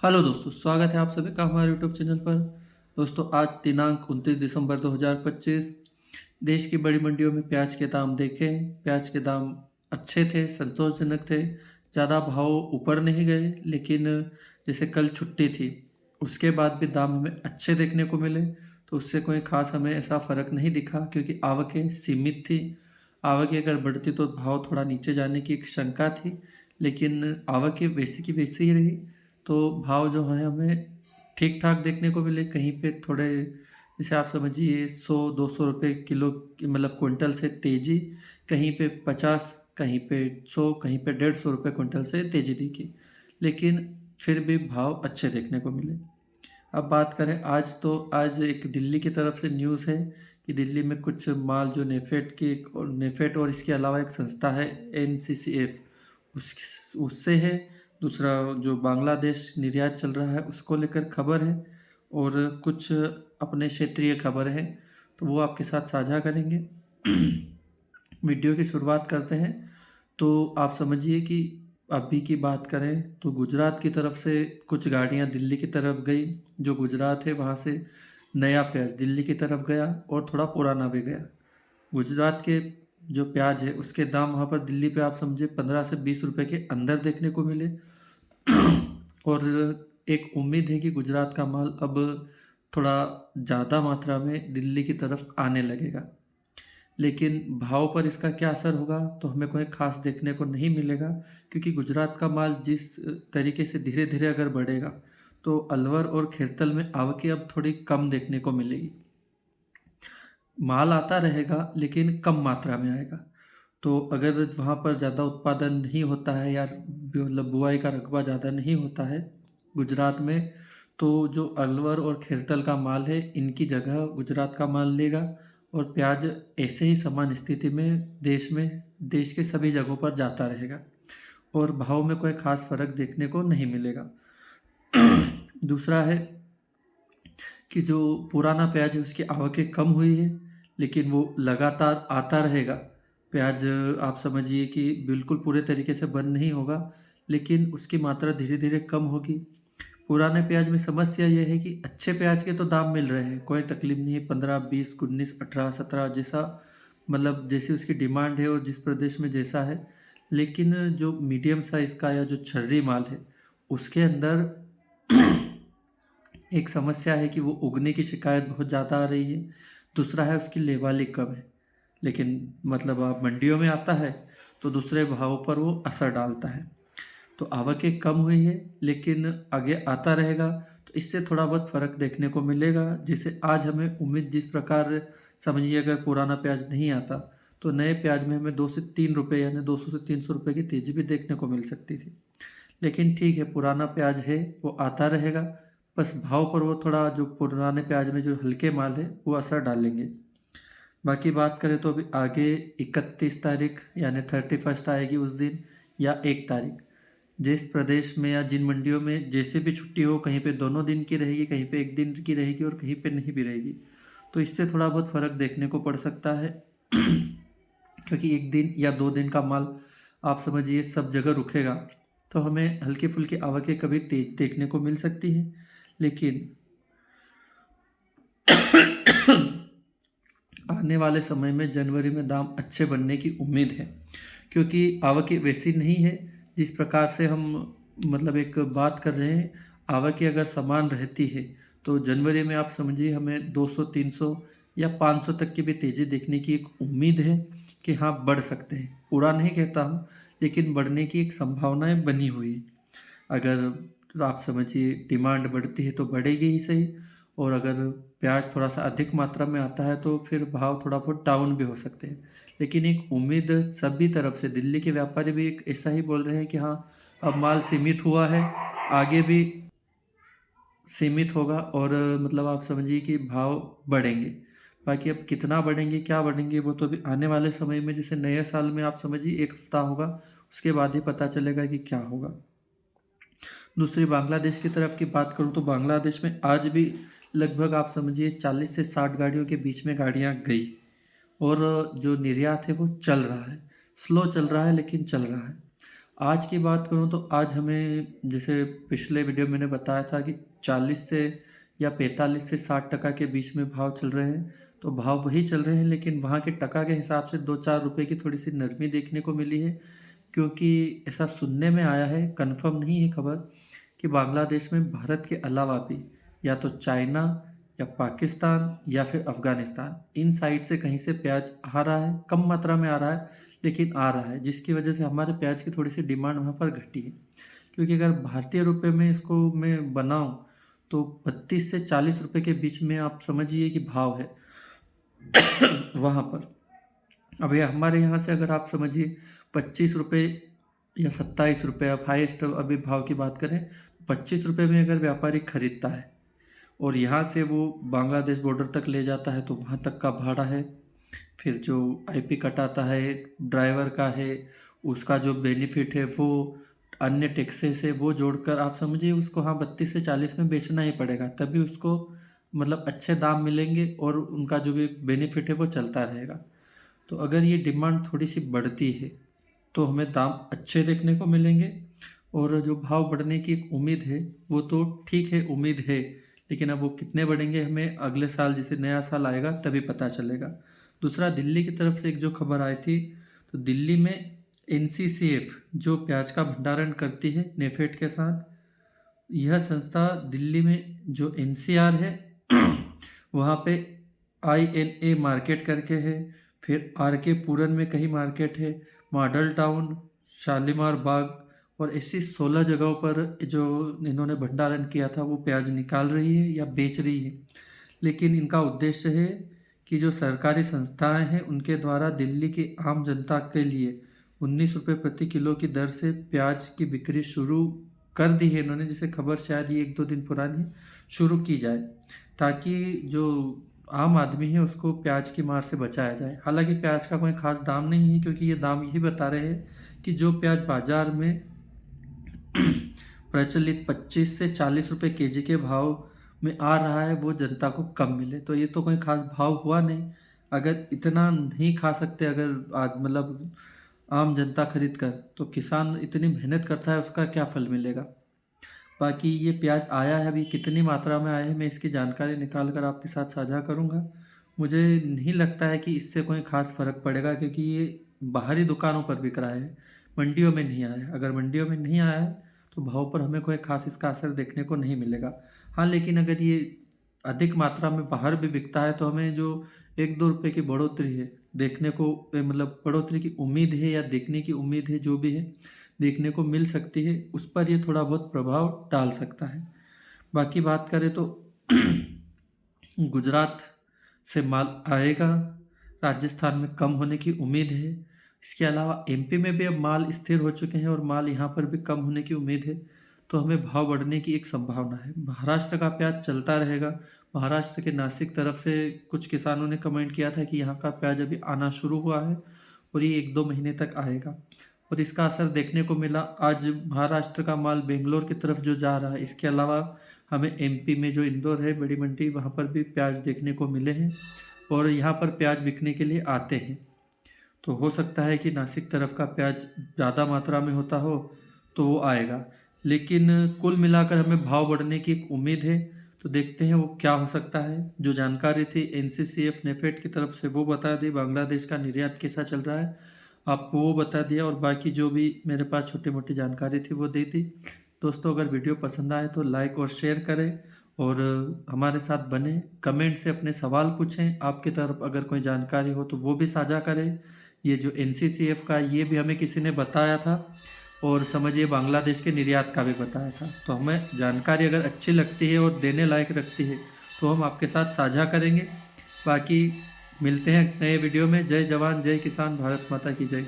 Hello दोस्तों, स्वागत है आप सभी का हमारे यूट्यूब चैनल पर। दोस्तों, आज दिनांक 29 दिसंबर 2025। देश की बड़ी मंडियों में प्याज के दाम देखें। प्याज के दाम अच्छे थे, संतोषजनक थे। ज़्यादा भाव ऊपर नहीं गए, लेकिन जैसे कल छुट्टी थी, उसके बाद भी दाम हमें अच्छे देखने को मिले। तो उससे कोई ख़ास हमें ऐसा फ़र्क नहीं दिखा, क्योंकि आवकें सीमित थी। आवकें अगर बढ़ती तो भाव थोड़ा नीचे जाने की एक शंका थी, लेकिन आवकें वैसी की वैसी ही रही। तो भाव जो है हमें ठीक ठाक देखने को मिले। कहीं पे थोड़े, जैसे आप समझिए, 100-200 रुपये किलो मतलब क्विंटल से तेज़ी, कहीं पे 50, कहीं पे 100, कहीं पे 150 रुपये क्विंटल से तेज़ी दिखी। लेकिन फिर भी भाव अच्छे देखने को मिले। अब बात करें आज, तो आज एक दिल्ली की तरफ से न्यूज़ है कि दिल्ली में कुछ माल जो नेफेड की, और नेफेड और इसके अलावा एक संस्था है NCCF, उस उससे है। दूसरा, जो बांग्लादेश निर्यात चल रहा है उसको लेकर खबर है, और कुछ अपने क्षेत्रीय खबर है, तो वो आपके साथ साझा करेंगे। वीडियो की शुरुआत करते हैं। तो आप समझिए कि अभी की बात करें तो गुजरात की तरफ से कुछ गाड़ियां दिल्ली की तरफ गई। जो गुजरात है वहाँ से नया प्याज दिल्ली की तरफ गया, और थोड़ा पुराना भी गया। गुजरात के जो प्याज है उसके दाम वहाँ पर दिल्ली पे आप समझे 15 से 20 रुपए के अंदर देखने को मिले। और एक उम्मीद है कि गुजरात का माल अब थोड़ा ज़्यादा मात्रा में दिल्ली की तरफ आने लगेगा। लेकिन भाव पर इसका क्या असर होगा तो हमें कोई ख़ास देखने को नहीं मिलेगा, क्योंकि गुजरात का माल जिस तरीके से धीरे धीरे अगर बढ़ेगा, तो अलवर और खेरतल में आवकें अब थोड़ी कम देखने को मिलेगी। माल आता रहेगा, लेकिन कम मात्रा में आएगा। तो अगर वहाँ पर ज़्यादा उत्पादन नहीं होता है, या मतलब बुआई का रकबा ज़्यादा नहीं होता है गुजरात में, तो जो अलवर और खेरतल का माल है इनकी जगह गुजरात का माल लेगा। और प्याज ऐसे ही समान स्थिति में देश के सभी जगहों पर जाता रहेगा, और भाव में कोई ख़ास फ़र्क देखने को नहीं मिलेगा। दूसरा है कि जो पुराना प्याज है उसकी आवकें कम हुई है, लेकिन वो लगातार आता रहेगा। प्याज, आप समझिए कि बिल्कुल पूरे तरीके से बंद नहीं होगा, लेकिन उसकी मात्रा धीरे धीरे कम होगी। पुराने प्याज में समस्या ये है कि अच्छे प्याज के तो दाम मिल रहे हैं, कोई तकलीफ नहीं है। 15, 20, 19, 18, 17 जैसा, मतलब जैसी उसकी डिमांड है और जिस प्रदेश में जैसा है। लेकिन जो मीडियम साइज़ का या जो छर्री माल है, उसके अंदर एक समस्या है कि वो उगने की शिकायत बहुत ज़्यादा आ रही है। दूसरा है उसकी लेवाली कम है, लेकिन मतलब आप मंडियों में आता है तो दूसरे भाव पर वो असर डालता है। तो आवकें कम हुई है, लेकिन आगे आता रहेगा, तो इससे थोड़ा बहुत फ़र्क देखने को मिलेगा। जिसे आज हमें उम्मीद जिस प्रकार, समझिए अगर पुराना प्याज नहीं आता तो नए प्याज में हमें 2 से 3 रुपये, यानी 200 से 300 रुपये की तेज़ी भी देखने को मिल सकती थी। लेकिन ठीक है, पुराना प्याज है वो आता रहेगा। बस भाव पर वो थोड़ा, जो पुराने प्याज में जो हल्के माल है वो असर डालेंगे। बाकी बात करें तो अभी आगे 31 तारीख यानी 31st आएगी उस दिन, या 1 तारीख, जिस प्रदेश में या जिन मंडियों में जैसे भी छुट्टी हो, कहीं पे दोनों दिन की रहेगी, कहीं पे एक दिन की रहेगी, और कहीं पे नहीं भी रहेगी। तो इससे थोड़ा बहुत फ़र्क देखने को पड़ सकता है। क्योंकि 1 दिन या 2 दिन का माल, आप समझिए, सब जगह रुकेगा, तो हमें हल्की फुल्की आवकें कभी तेज देखने को मिल सकती हैं। लेकिन आने वाले समय में जनवरी में दाम अच्छे बनने की उम्मीद है, क्योंकि आवकें वैसी नहीं है जिस प्रकार से हम, मतलब एक बात कर रहे हैं। आवकें अगर समान रहती है तो जनवरी में आप समझिए हमें 200, 300 या 500 तक की भी तेज़ी देखने की एक उम्मीद है, कि हाँ बढ़ सकते हैं। पूरा नहीं कहता हूँ, लेकिन बढ़ने की एक संभावनाएं बनी हुई है। अगर, तो आप समझिए, डिमांड बढ़ती है तो बढ़ेगी ही सही, और अगर प्याज थोड़ा सा अधिक मात्रा में आता है तो फिर भाव थोड़ा बहुत डाउन भी हो सकते हैं। लेकिन एक उम्मीद सभी तरफ से, दिल्ली के व्यापारी भी एक ऐसा ही बोल रहे हैं कि हाँ, अब माल सीमित हुआ है, आगे भी सीमित होगा, और मतलब आप समझिए कि भाव बढ़ेंगे। बाकी अब कितना बढ़ेंगे, क्या बढ़ेंगे, वो तो अभी आने वाले समय में, जैसे नए साल में आप समझिए 1 हफ्ता होगा, उसके बाद ही पता चलेगा कि क्या होगा। दूसरी बांग्लादेश की तरफ की बात करूँ तो बांग्लादेश में आज भी लगभग आप समझिए 40 से 60 गाड़ियों के बीच में गाड़ियाँ गई, और जो निर्यात है वो चल रहा है। स्लो चल रहा है, लेकिन चल रहा है। आज की बात करूँ तो आज हमें, जैसे पिछले वीडियो में मैंने बताया था कि 40 से या 45 से 60% के बीच में भाव चल रहे हैं, तो भाव वही चल रहे हैं, लेकिन वहाँ के टका के हिसाब से 2-4 रुपए की थोड़ी-सी नरमी देखने को मिली है। क्योंकि ऐसा सुनने में आया है, कन्फर्म नहीं है खबर, कि बांग्लादेश में भारत के अलावा भी या तो चाइना या पाकिस्तान या फिर अफ़गानिस्तान, इन साइड से कहीं से प्याज आ रहा है, कम मात्रा में आ रहा है, लेकिन आ रहा है, जिसकी वजह से हमारे प्याज की थोड़ी-सी डिमांड वहाँ पर घटी है। क्योंकि अगर भारतीय रुपए में इसको मैं बनाऊँ, तो 32 से 40 रुपए के बीच में आप समझिए कि भाव है वहाँ पर। अब ये हमारे यहाँ से अगर आप समझिए 25 रुपए या 27 रुपए, अब हाईएस्ट अभी भाव की बात करें, 25 रुपए में अगर व्यापारी खरीदता है और यहाँ से वो बांग्लादेश बॉर्डर तक ले जाता है, तो वहाँ तक का भाड़ा है, फिर जो आईपी कटाता है ड्राइवर का है, उसका जो बेनिफिट है वो, अन्य टैक्सेस है, वो जोड़कर आप समझिए उसको हाँ 32 से 40 में बेचना ही पड़ेगा, तभी उसको मतलब अच्छे दाम मिलेंगे और उनका जो भी बेनिफिट है वो चलता रहेगा। तो अगर ये डिमांड थोड़ी सी बढ़ती है तो हमें दाम अच्छे देखने को मिलेंगे, और जो भाव बढ़ने की एक उम्मीद है वो तो ठीक है, उम्मीद है, लेकिन अब वो कितने बढ़ेंगे हमें अगले साल, जैसे नया साल आएगा तभी पता चलेगा। दूसरा, दिल्ली की तरफ से एक जो खबर आई थी, तो दिल्ली में एनसीसीएफ जो प्याज का भंडारण करती है नेफेड के साथ, यह संस्था दिल्ली में जो एनसीआर है वहाँ पे आईएनए मार्केट करके है, फिर आरके पूरन में कहीं मार्केट है, मॉडल टाउन, शालीमार बाग, और ऐसी 16 जगहों पर जो इन्होंने भंडारण किया था वो प्याज निकाल रही है या बेच रही है। लेकिन इनका उद्देश्य है कि जो सरकारी संस्थाएं हैं उनके द्वारा दिल्ली की आम जनता के लिए 19 रुपये प्रति किलो की दर से प्याज की बिक्री शुरू कर दी है इन्होंने, जिसे खबर शायद ये 1-2 दिन पुरानी, शुरू की जाए, ताकि जो आम आदमी है उसको प्याज की मार से बचाया जाए। हालांकि प्याज का कोई ख़ास दाम नहीं है, क्योंकि ये दाम यही बता रहे हैं कि जो प्याज बाज़ार में प्रचलित 25 से 40 रुपए केजी के भाव में आ रहा है वो जनता को कम मिले। तो ये तो कोई ख़ास भाव हुआ नहीं। अगर इतना नहीं खा सकते, अगर आज मतलब आम जनता खरीद कर, तो किसान इतनी मेहनत करता है उसका क्या फल मिलेगा। बाकी ये प्याज आया है, अभी कितनी मात्रा में आया है मैं इसकी जानकारी निकाल कर आपके साथ साझा करूँगा। मुझे नहीं लगता है कि इससे कोई ख़ास फ़र्क पड़ेगा, क्योंकि ये बाहरी दुकानों पर बिक रहा है, मंडियों में नहीं आया है। अगर मंडियों में नहीं आया है तो भाव पर हमें कोई ख़ास इसका असर देखने को नहीं मिलेगा। हाँ, लेकिन अगर ये अधिक मात्रा में बाहर भी बिकता है तो हमें जो 1-2 रुपए की बढ़ोतरी है देखने को, मतलब बढ़ोतरी की उम्मीद है या देखने की उम्मीद है, जो भी है देखने को मिल सकती है, उस पर ये थोड़ा बहुत प्रभाव डाल सकता है। बाकी बात करें तो गुजरात से माल आएगा, राजस्थान में कम होने की उम्मीद है। इसके अलावा एमपी में भी अब माल स्थिर हो चुके हैं और माल यहाँ पर भी कम होने की उम्मीद है, तो हमें भाव बढ़ने की एक संभावना है। महाराष्ट्र का प्याज चलता रहेगा। महाराष्ट्र के नासिक तरफ से कुछ किसानों ने कमेंट किया था कि यहाँ का प्याज अभी आना शुरू हुआ है और ये 1-2 महीने तक आएगा, और इसका असर देखने को मिला। आज महाराष्ट्र का माल बेंगलोर की तरफ जो जा रहा है, इसके अलावा हमें एमपी में जो इंदौर है बड़ी मंडी, वहाँ पर भी प्याज देखने को मिले हैं और यहाँ पर प्याज बिकने के लिए आते हैं। तो हो सकता है कि नासिक तरफ का प्याज ज़्यादा मात्रा में होता हो तो वो आएगा, लेकिन कुल मिलाकर हमें भाव बढ़ने की एक उम्मीद है। तो देखते हैं वो क्या हो सकता है। जो जानकारी थी एनसीसीएफ नेफेड की तरफ से वो बता दी, बांग्लादेश का निर्यात कैसा चल रहा है आपको वो बता दिया, और बाकी जो भी मेरे पास छोटी मोटी जानकारी थी वो दी थी। दोस्तों, अगर वीडियो पसंद आए तो लाइक और शेयर करें और हमारे साथ बने, कमेंट से अपने सवाल पूछें। आपकी तरफ अगर कोई जानकारी हो तो वो भी साझा करें। ये जो एनसीसीएफ का, ये भी हमें किसी ने बताया था, और समझिए बांग्लादेश के निर्यात का भी बताया था। तो हमें जानकारी अगर अच्छी लगती है और देने लायक रखती है तो हम आपके साथ साझा करेंगे। बाकी मिलते हैं नए वीडियो में। जय जवान जय किसान, भारत माता की जय।